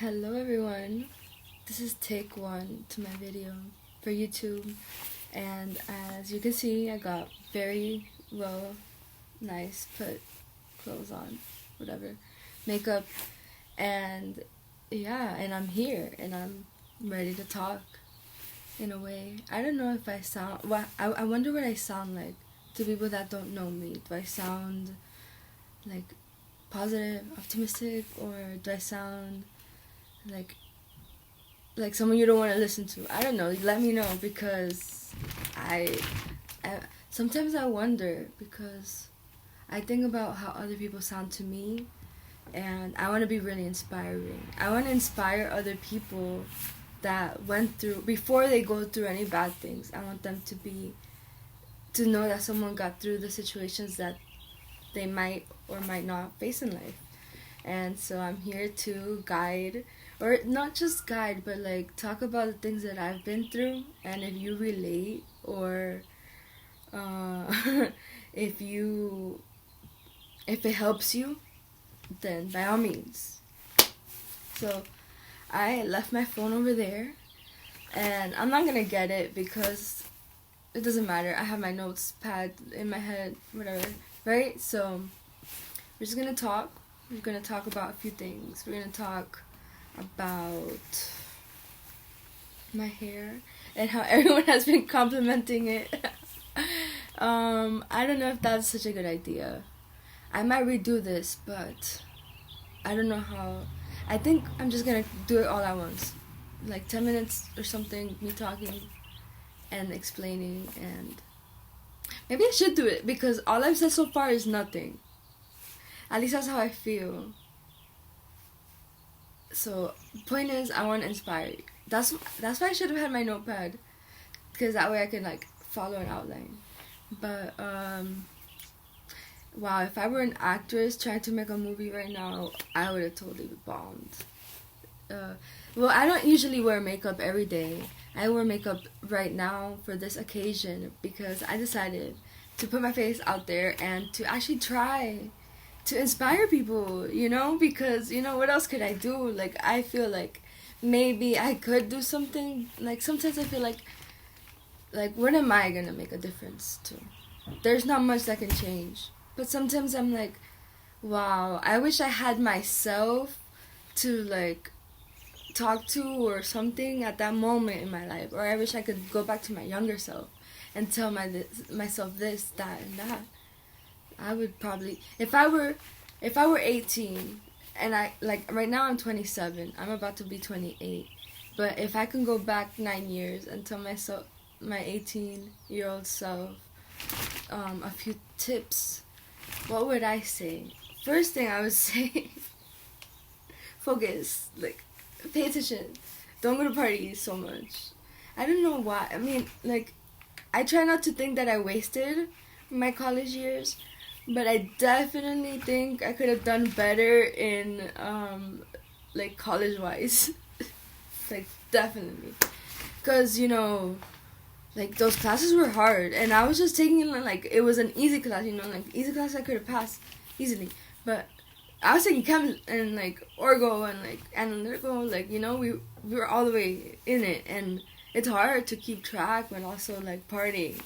Hello everyone, this is take one to my video for YouTube, and as you can see I got very well nice put clothes on, whatever, makeup, and yeah, and I'm here and I'm ready to talk in a way. I don't know if I sound, well, I wonder what I sound like to people that don't know me. Do I sound like positive, optimistic, or do I sound like someone you don't want to listen to? I don't know. Let me know, because I sometimes I wonder, because I think about how other people sound to me, and I want to be really inspiring. I want to inspire other people that went through, before they go through any bad things. I want them to know that someone got through the situations that they might or might not face in life. And so I'm here to guide, or not just guide, but like talk about the things that I've been through, and if you relate, or if it helps you, then by all means. So I left my phone over there, and I'm not gonna get it because it doesn't matter. I have my notes pad in my head, whatever, right? So we're just gonna talk. We're gonna talk about a few things. We're gonna talk about my hair and how everyone has been complimenting it. I don't know if that's such a good idea. I might redo this, but I don't know how. I think I'm just gonna do it all at once, like 10 minutes or something, me talking and explaining, and maybe I should do it, because all I've said so far is nothing. At least that's how I feel. So, point is, I want to inspire you. That's why I should have had my notepad, because that way I can like follow an outline. But wow, if I were an actress trying to make a movie right now, I would have totally bombed. Well, I don't usually wear makeup every day. I wear makeup right now for this occasion because I decided to put my face out there and to actually try to inspire people, because, what else could I do? Like, I feel like maybe I could do something. Like, sometimes I feel like what am I gonna make a difference to? There's not much that can change. But sometimes I'm like, wow, I wish I had myself to, like, talk to or something at that moment in my life. Or I wish I could go back to my younger self and tell myself this, that, and that. I would probably, if I were 18, and I, like, right now I'm 27, I'm about to be 28, but if I can go back 9 years and tell myself, my 18-year-old self, a few tips, what would I say? First thing I would say, focus, like, pay attention, don't go to parties so much. I don't know why. I mean, like, I try not to think that I wasted my college years, but I definitely think I could have done better in, like, college-wise. Like, definitely. Because, like, those classes were hard, and I was just taking it like it was an easy class, like, easy class I could have passed easily. But I was taking chem and, like, orgo and, like, analytical, like, we were all the way in it, and it's hard to keep track, but also, like, partying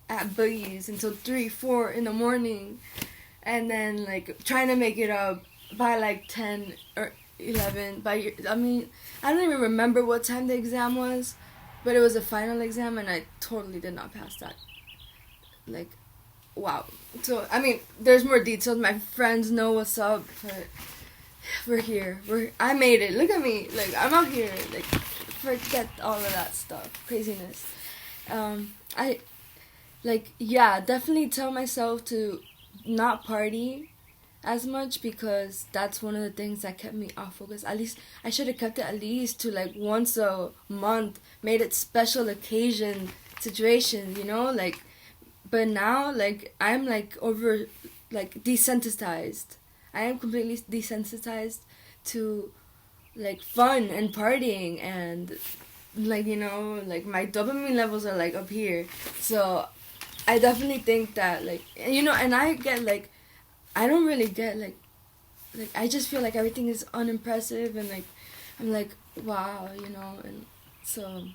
at boogies until 3, 4 in the morning, and then, like, trying to make it up by, like, 10 or 11. I don't even remember what time the exam was, but it was a final exam, and I totally did not pass that. Like, wow. So, there's more details. My friends know what's up, but we're here. I made it. Look at me. Like, I'm out here. Like, forget all of that stuff. Craziness. Definitely tell myself to not party as much, because that's one of the things that kept me off focus. At least I should have kept it at least to, like, once a month, made it special occasion situation, like. But now, like, I'm, like, over, like, desensitized. I am completely desensitized to, like, fun and partying, and, like, like, my dopamine levels are, like, up here. So I definitely think that, like, and I get, like, I don't really get, like, I just feel like everything is unimpressive, and, like, I'm like, wow, you know. And so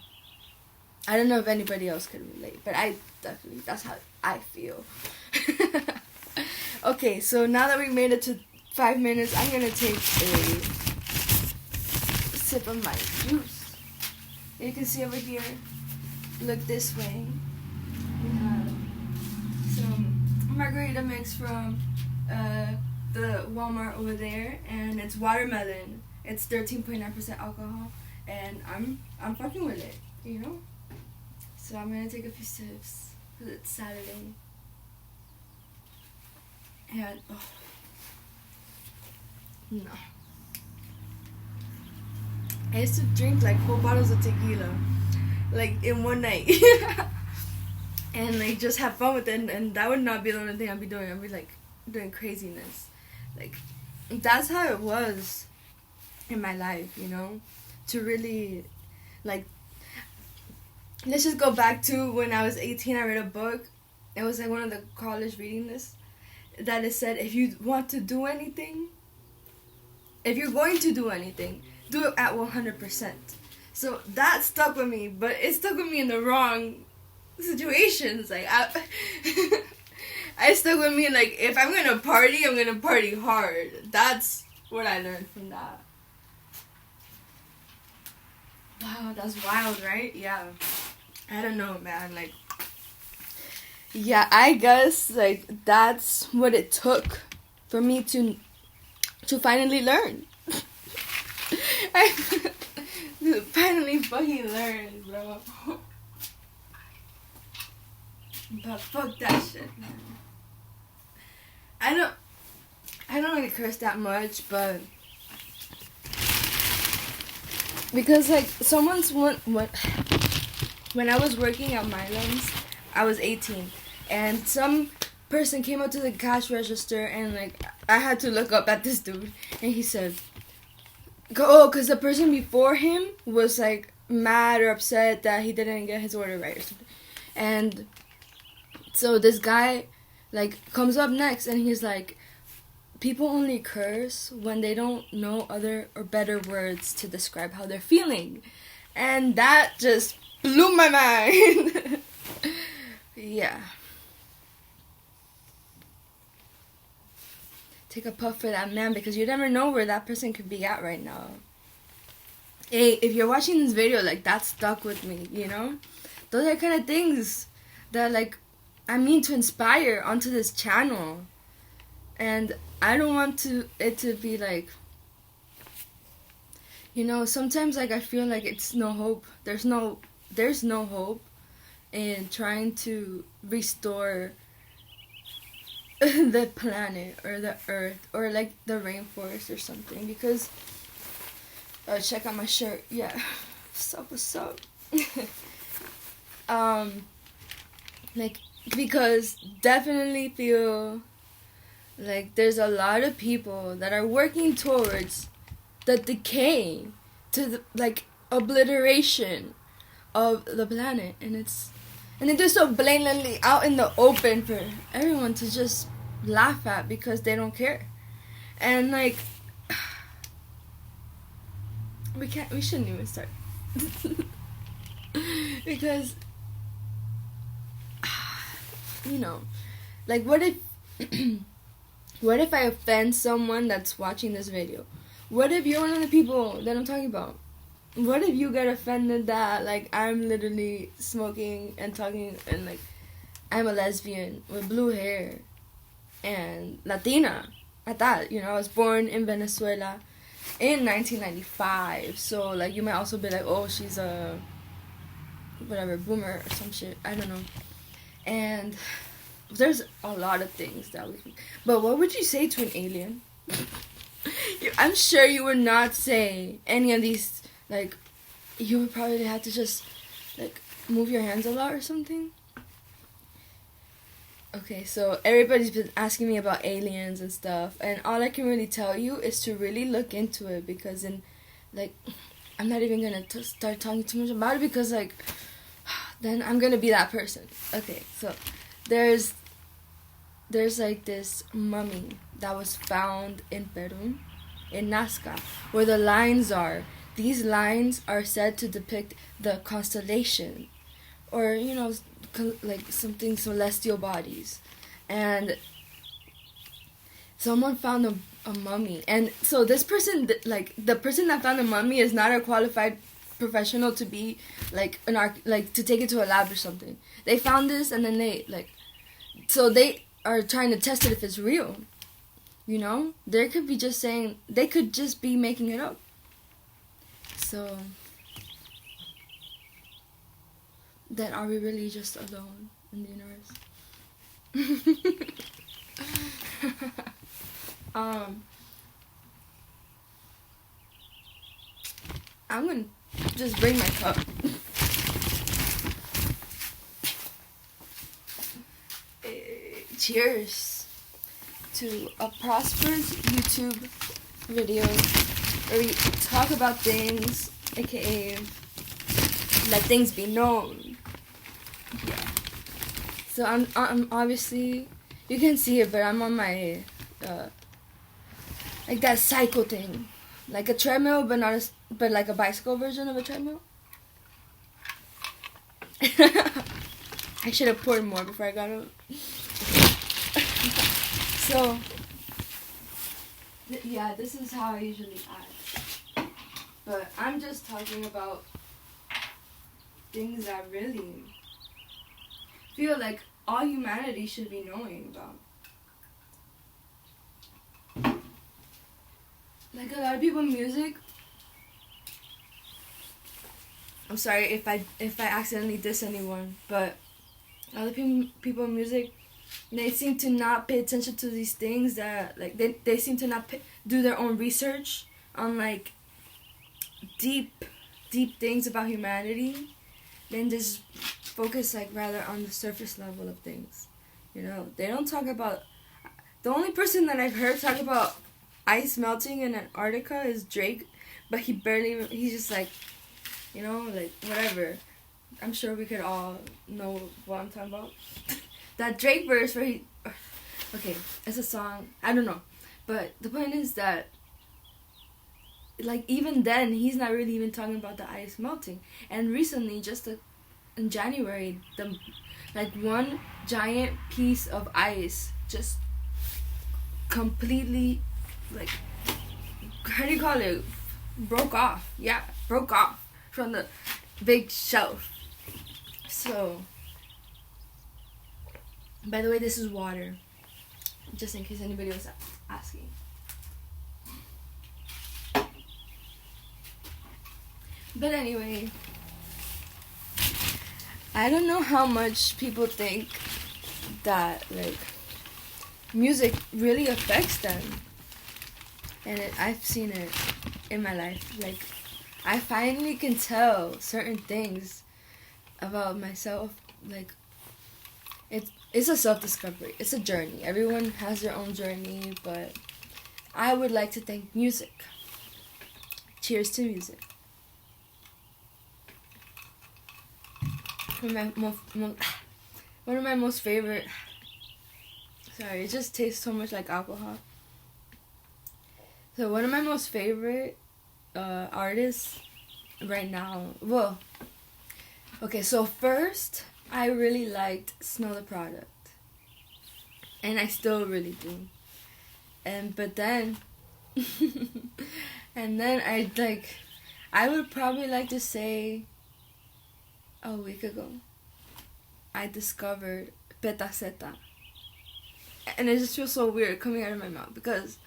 I don't know if anybody else can relate, but I definitely, that's how I feel. Okay, so now that we made it to 5 minutes, I'm gonna take a sip of my juice. You can see over here, look this way. We have some Margarita mix from the Walmart over there, and it's watermelon. It's 13.9% alcohol, and I'm fucking with it, you know. So I'm gonna take a few sips because it's Saturday, and oh no, I used to drink like whole bottles of tequila, like in one night. And like just have fun with it, and that would not be the only thing I'd be doing. I'd be like doing craziness. Like that's how it was in my life, you know. To really, like, let's just go back to when I was 18. I read a book. It was like one of the college reading lists that it said, if you want to do anything, if you're going to do anything, do it at 100%. So that stuck with me, but it stuck with me in the wrong situations. Like I stuck with me, like, if I'm gonna party, I'm gonna party hard. That's what I learned from that. Wow, that's wild, right? Yeah. I don't know, man. Like, yeah, I guess, like, that's what it took for me to finally learn. I finally fucking learned, bro. But fuck that shit, man. I don't really curse that much, but because like when I was working at Milan's, I was 18, and some person came up to the cash register, and like I had to look up at this dude, and he said, "Oh, because the person before him was like mad or upset that he didn't get his order right or something," and so this guy like comes up next, and he's like, people only curse when they don't know other or better words to describe how they're feeling. And that just blew my mind. Yeah. Take a puff for that man, because you never know where that person could be at right now. Hey, if you're watching this video, like, that stuck with me, you know? Those are kind of things that, like, I mean to inspire onto this channel. And I don't want it to be like, you know, sometimes like I feel like it's no hope. There's no hope in trying to restore the planet or the earth or like the rainforest or something, because check out my shirt. Yeah. What's up? Like, because definitely feel like there's a lot of people that are working towards the decay, to the like obliteration of the planet, and they do so blatantly out in the open for everyone to just laugh at because they don't care. And like we shouldn't even start. Because you know, like, what if what if I offend someone that's watching this video? What if you're one of the people that I'm talking about? What if you get offended that, like, I'm literally smoking and talking and, like, I'm a lesbian with blue hair and Latina at that? You know, I was born in Venezuela in 1995. So, like, you might also be like, oh, she's a, whatever, boomer or some shit. I don't know. And there's a lot of things that we... But what would you say to an alien? I'm sure you would not say any of these, like, you would probably have to just, like, move your hands a lot or something. Okay, so everybody's been asking me about aliens and stuff, and all I can really tell you is to really look into it, because like, I'm not even gonna start talking too much about it, because, like, then I'm gonna be that person. Okay, so there's like this mummy that was found in Peru, in Nazca, where the lines are. these lines are said to depict the constellation, or like something celestial bodies, and someone found a mummy, and so this person, like the person that found the mummy, is not a qualified professional to be like like to take it to a lab or something. They found this, and then they are trying to test it if it's real. They could just be making it up. So then are we really just alone in the universe? I'm gonna just bring my cup. Cheers to a prosperous YouTube video where we talk about things, aka let things be known. Yeah. So I'm obviously, you can see it, but I'm on my like that cycle thing, like a treadmill, but like a bicycle version of a treadmill. I should have poured more before I got up. So, yeah, this is how I usually act. But I'm just talking about things I really feel like all humanity should be knowing about. Like a lot of people in music. I'm sorry if I accidentally diss anyone, but a lot of people in music, they seem to not pay attention to these things that, like, they seem to not do their own research on, like, deep things about humanity. Then just focus, like, rather on the surface level of things. They don't talk about... The only person that I've heard talk about ice melting in Antarctica is Drake, but he's just like, like, whatever. I'm sure we could all know what I'm talking about. That Drake verse where okay, it's a song, I don't know. But the point is that, like, even then, he's not really even talking about the ice melting. And recently, just in January, one giant piece of ice just completely, like, how do you call it? Broke off. Yeah, broke off from the big shelf. So, by the way, this is water, just in case anybody was asking. But anyway, I don't know how much people think that, like, music really affects them. And I've seen it in my life. Like, I finally can tell certain things about myself. Like, it's a self-discovery. It's a journey. Everyone has their own journey, but I would like to thank music. Cheers to music. One of my most favorite... Sorry, it just tastes so much like alcohol. So one of my most favorite artists right now... Well, okay, so first, I really liked Snow the Product. And I still really do. But then... and then I would probably like to say... A week ago, I discovered Petaceta. And it just feels so weird coming out of my mouth because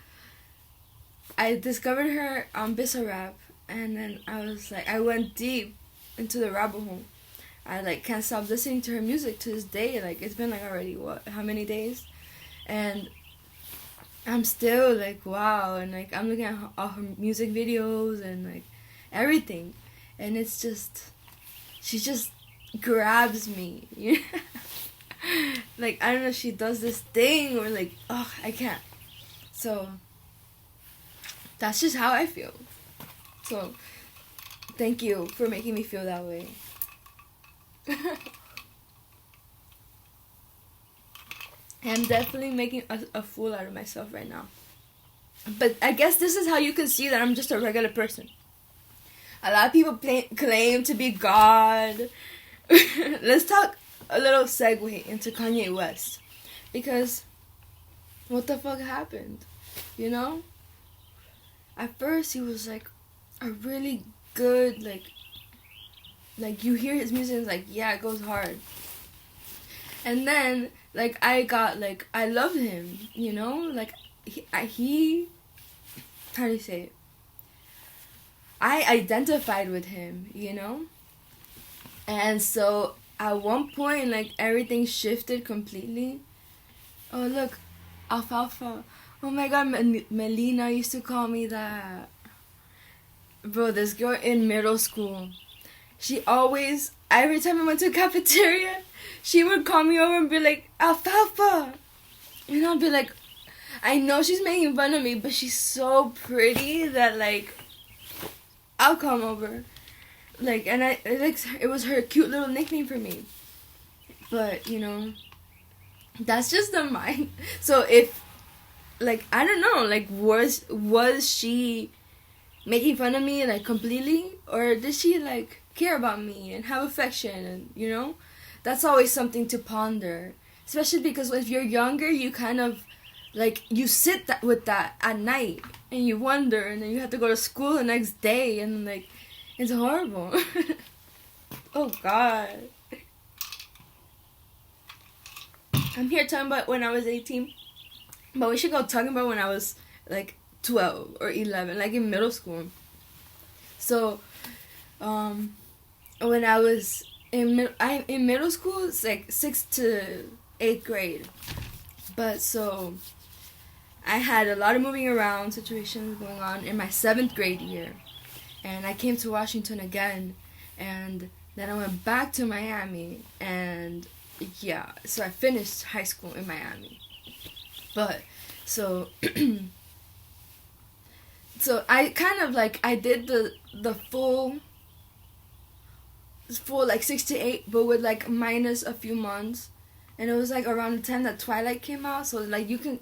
I discovered her on Bizarrap, and then I went deep into the rabbit hole. I can't stop listening to her music to this day. It's been already how many days? And I'm still wow, and I'm looking at all her music videos and everything, and it's just, she just grabs me. I don't know, she does this thing or I can't. So that's just how I feel. So thank you for making me feel that way. I'm definitely making a fool out of myself right now. But I guess this is how you can see that I'm just a regular person. A lot of people claim to be God. Let's talk a little segue into Kanye West. Because what the fuck happened? You know? At first he was like a really good, like you hear his music and it's like, yeah, it goes hard. And then, like, I love him, you know? Like, he how do you say it? I identified with him, you know? And so, at one point, like, everything shifted completely. Oh, look, alfalfa. Oh my god, Melina used to call me that. Bro, this girl in middle school, she always, every time I went to a cafeteria, she would call me over and be like, alfalfa. And I'll be like, I know she's making fun of me, but she's so pretty that, like, I'll come over. Like, and it was her cute little nickname for me. But, you know, that's just the mind. So if, like, I don't know, like, was she making fun of me, like, completely? Or did she, like, care about me and have affection? And, you know, that's always something to ponder. Especially because if you're younger, you kind of, like, you sit with that at night. And you wonder, and then you have to go to school the next day. And, like, it's horrible. Oh, God. I'm here talking about when I was 18. But we should go talking about when I was, like, 12 or 11, like in middle school. So, when I was in middle school, it's like 6th to 8th grade. But so, I had a lot of moving around situations going on in my 7th grade year. And I came to Washington again. And then I went back to Miami. And yeah, so I finished high school in Miami. But, so... So I kind of like, I did the full like 6 to 8, but with like minus a few months. And it was like around the time that Twilight came out, so like you can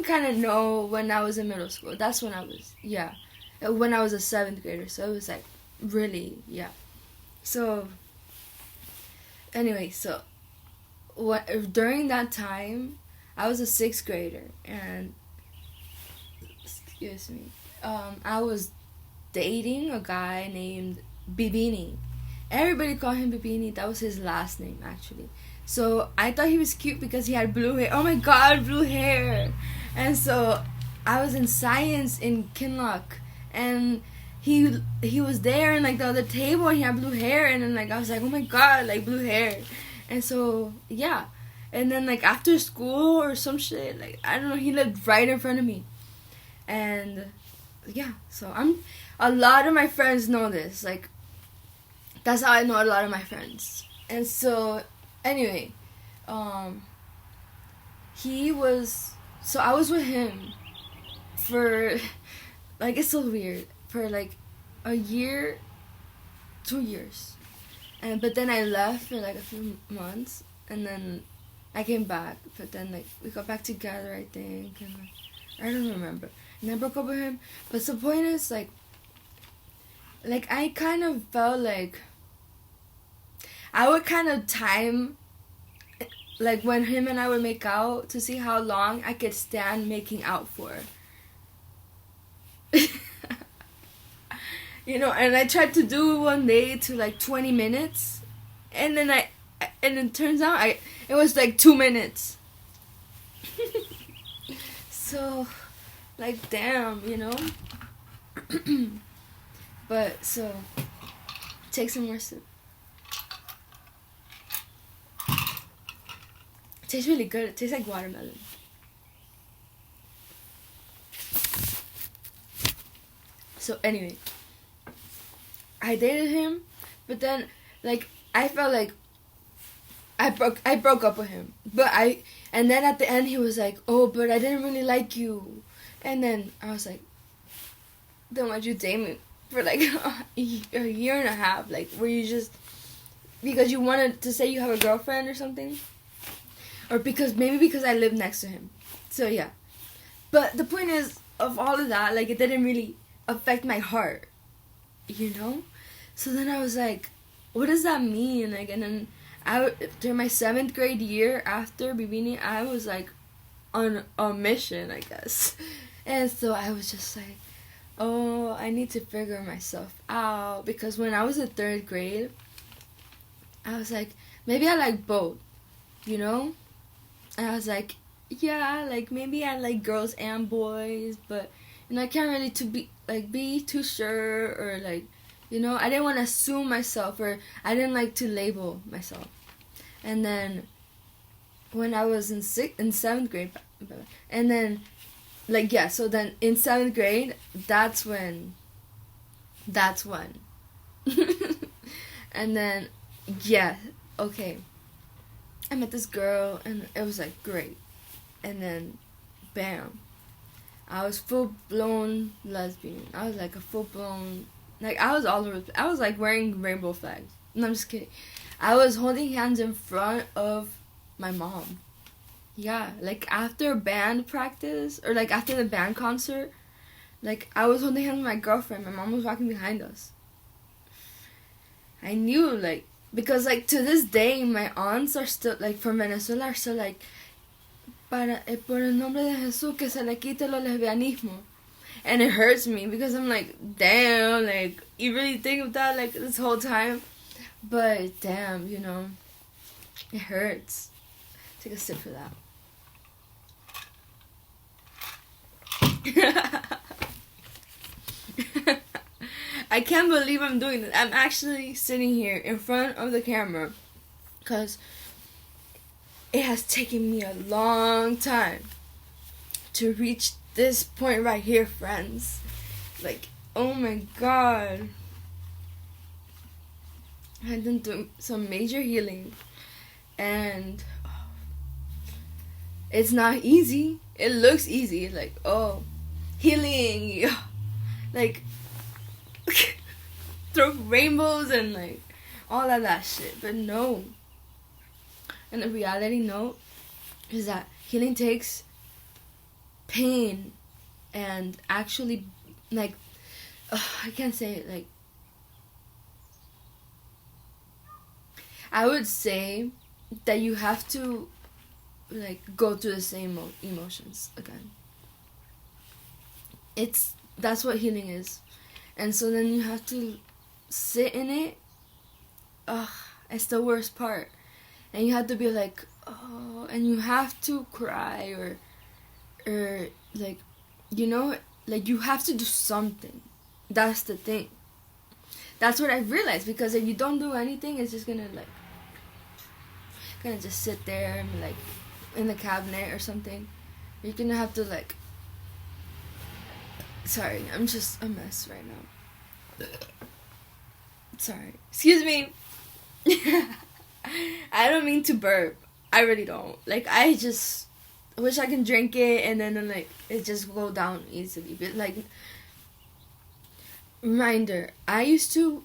kind of know when I was in middle school. That's when I was, yeah, when I was a 7th grader. So it was like really, yeah. So anyway, so during that time, I was a 6th grader, and excuse me. I was dating a guy named Bibini. Everybody called him Bibini. That was his last name, actually. So I thought he was cute because he had blue hair. Oh my god, blue hair! And so I was in science in Kinloch, and he was there in like the other table, and he had blue hair, and then like I was like, oh my god, like blue hair. And so yeah, and then like after school or some shit, like I don't know, he lived right in front of me, and yeah, so a lot of my friends know this, like, that's how I know a lot of my friends. And so, anyway, I was with him for, like, it's so weird, for, like, a year, 2 years, but then I left for, like, a few months, and then I came back, but then, like, we got back together, I think, and, like, I don't remember. And I broke up with him. But the point is, like I kind of felt like I would kind of time, like, when him and I would make out to see how long I could stand making out for. You know, and I tried to do it one day to, like, 20 minutes. And then and it turns out it was, like, 2 minutes. So... like, damn, you know? But, so, take some more sip. It tastes really good. It tastes like watermelon. So, anyway. I dated him, but then, like, I felt like I broke up with him. And then at the end he was like, oh, but I didn't really like you. And then I was like, then why'd you date me for like a year and a half? Like, were you just, because you wanted to say you have a girlfriend or something? Or maybe because I lived next to him. So yeah. But the point is, of all of that, like, it didn't really affect my heart. You know? So then I was like, what does that mean? Like, and then during my 7th grade year after Bibini, I was like on a mission, I guess. And so I was just like, oh, I need to figure myself out. Because when I was in 3rd grade, I was like, maybe I like both, you know? And I was like, yeah, like maybe I like girls and boys, but I can't really be too sure, or like, I didn't want to assume myself, or I didn't like to label myself. And then when I was in 7th grade, and then so then in 7th grade, that's when and then okay, I met this girl and it was like great, and then bam, I was full blown lesbian. I was like a full blown, like I was all over. I was like wearing rainbow flags. No, I'm just kidding. I was holding hands in front of my mom. Yeah, like after band practice, or like after the band concert, like I was holding hands with my girlfriend. My mom was walking behind us. I knew, like, because like to this day my aunts are still like from Venezuela, are still like, por el nombre de Jesús que se le quite lo lesbianismo. And it hurts me because I'm like, damn, like you really think of that like this whole time? But damn, it hurts. Take a sip for that. I can't believe I'm doing this. I'm actually sitting here in front of the camera because it has taken me a long time to reach this point right here, friends. Like, oh my god. I've been doing some major healing, and it's not easy. It looks easy, like, oh, healing, like throw rainbows and like all of that shit, but no. And the reality, no, is that healing takes pain and actually, like, I can't say it, like, I would say that you have to, like, go through the same emotions again. That's what healing is. And so then you have to sit in it. It's the worst part. And you have to be like, oh, and you have to cry, or like, like you have to do something. That's the thing. That's what I realized, because if you don't do anything, it's just gonna just sit there and like in the cabinet or something. You're gonna have to like, sorry, I'm just a mess right now. Sorry, excuse me. I don't mean to burp. I really don't. Like, I just wish I can drink it and then like it just go down easily. But like, reminder, I used to,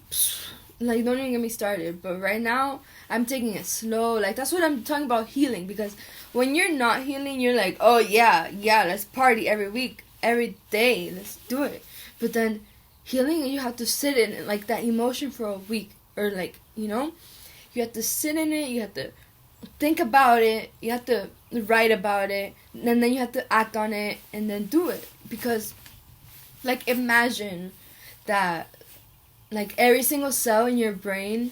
like, don't even get me started, but right now I'm taking it slow. Like, that's what I'm talking about, healing. Because when you're not healing, you're like, oh yeah, let's party every week, every day, let's do it. But then healing, you have to sit in it, like that emotion for a week, or like, you have to sit in it, you have to think about it, you have to write about it, and then you have to act on it, and then do it. Because, like, imagine that, like, every single cell in your brain,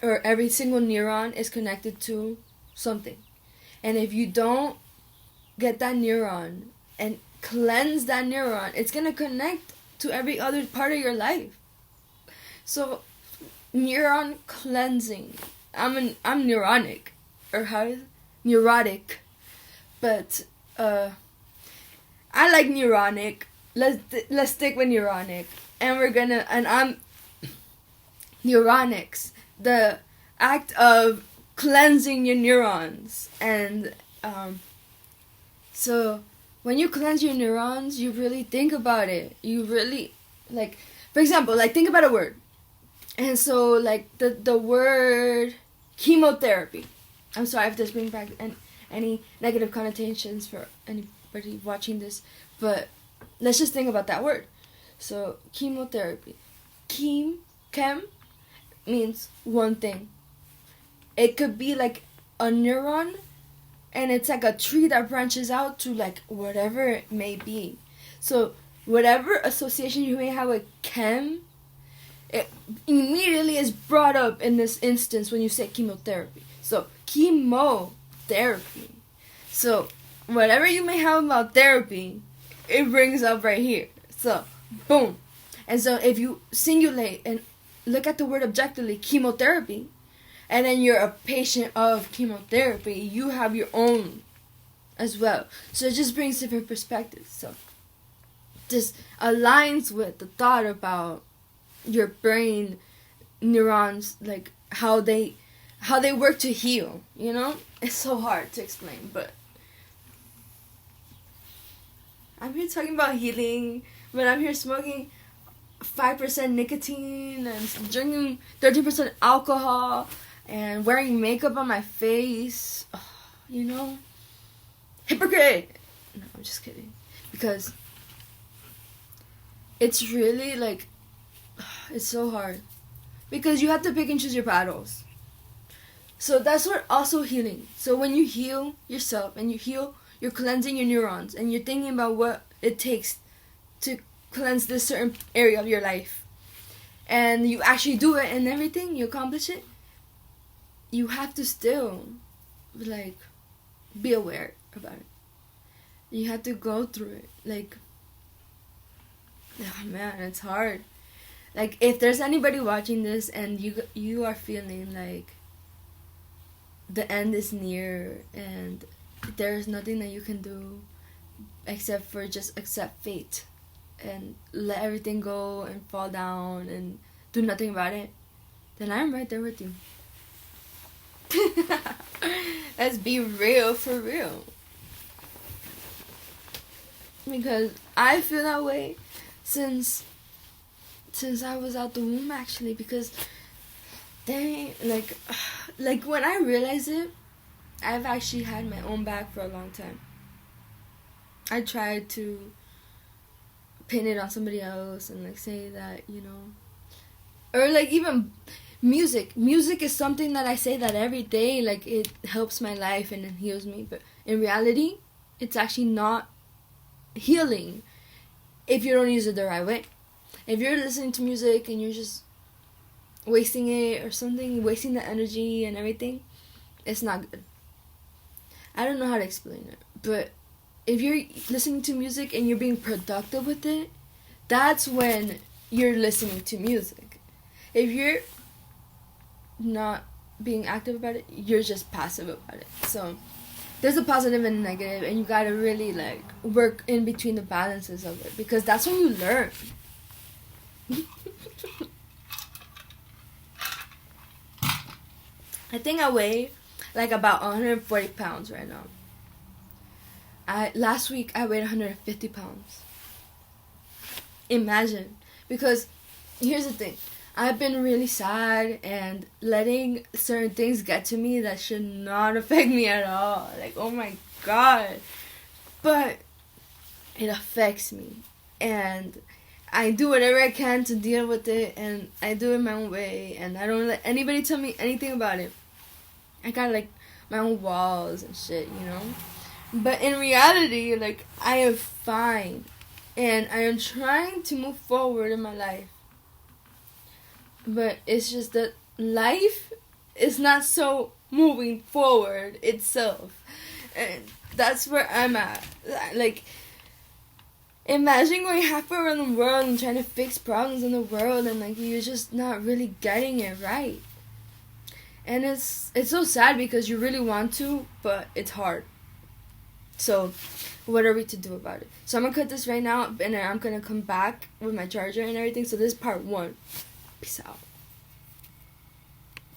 or every single neuron is connected to something. And if you don't get that neuron and cleanse that neuron, it's gonna connect to every other part of your life. So, neuron cleansing. I'm neuronic, or how is it? Neurotic, but I like neuronic. Let's stick with neuronic, and I'm neuronics, the act of cleansing your neurons. And so when you cleanse your neurons, you really think about it. You really, like, for example, like, think about a word. And so, like, the word chemotherapy. I'm sorry if this brings back any negative connotations for anybody watching this, but let's just think about that word. So, chemotherapy. Chem means one thing. It could be like a neuron, and it's like a tree that branches out to like whatever it may be. So whatever association you may have with chem, it immediately is brought up in this instance when you say chemotherapy. So chemotherapy. So whatever you may have about therapy, it brings up right here. So boom. And so if you singulate and look at the word objectively, chemotherapy, and then you're a patient of chemotherapy, you have your own as well. So it just brings different perspectives. So this aligns with the thought about your brain neurons, like how they work to heal, you know? It's so hard to explain, but I'm here talking about healing, but I'm here smoking 5% nicotine and drinking 13% alcohol and wearing makeup on my face. Oh, you know? Hypocrite! No, I'm just kidding. Because it's really like, it's so hard. Because you have to pick and choose your battles. So that's what also healing. So when you heal yourself and you heal, you're cleansing your neurons and you're thinking about what it takes to cleanse this certain area of your life. And you actually do it and everything, you accomplish it. You have to still, like, be aware about it. You have to go through it. Like, oh man, it's hard. Like, if there's anybody watching this and you are feeling like the end is near and there's nothing that you can do except for just accept fate and let everything go and fall down and do nothing about it, then I'm right there with you. Let's be real for real. Because I feel that way since I was out the womb, actually. Because dang, like when I realized it, I've actually had my own back for a long time. I tried to pin it on somebody else and like say that, you know, or like even music is something that I say that every day, like it helps my life and it heals me, but in reality it's actually not healing if you don't use it the right way. If you're listening to music and you're just wasting it or something, wasting the energy and everything, it's not good. I don't know how to explain it, but if you're listening to music and you're being productive with it, that's when you're listening to music. If you're not being active about it, you're just passive about it. So there's a positive and a negative, and you gotta really like work in between the balances of it, because that's when you learn. I think I weigh like about 140 pounds right now. Last week I weighed 150 pounds. Imagine. Because here's the thing. I've been really sad and letting certain things get to me that should not affect me at all. Like, oh my god. But it affects me. And I do whatever I can to deal with it, and I do it my own way, and I don't let anybody tell me anything about it. I got like my own walls and shit, you know? But in reality, like, I am fine. And I am trying to move forward in my life. But it's just that life is not so moving forward itself. And that's where I'm at. Like, imagine going halfway around the world and trying to fix problems in the world, and like you're just not really getting it right. And it's so sad because you really want to, but it's hard. So, what are we to do about it? So I'm gonna cut this right now, and then I'm gonna come back with my charger and everything. So this is part 1. Peace out.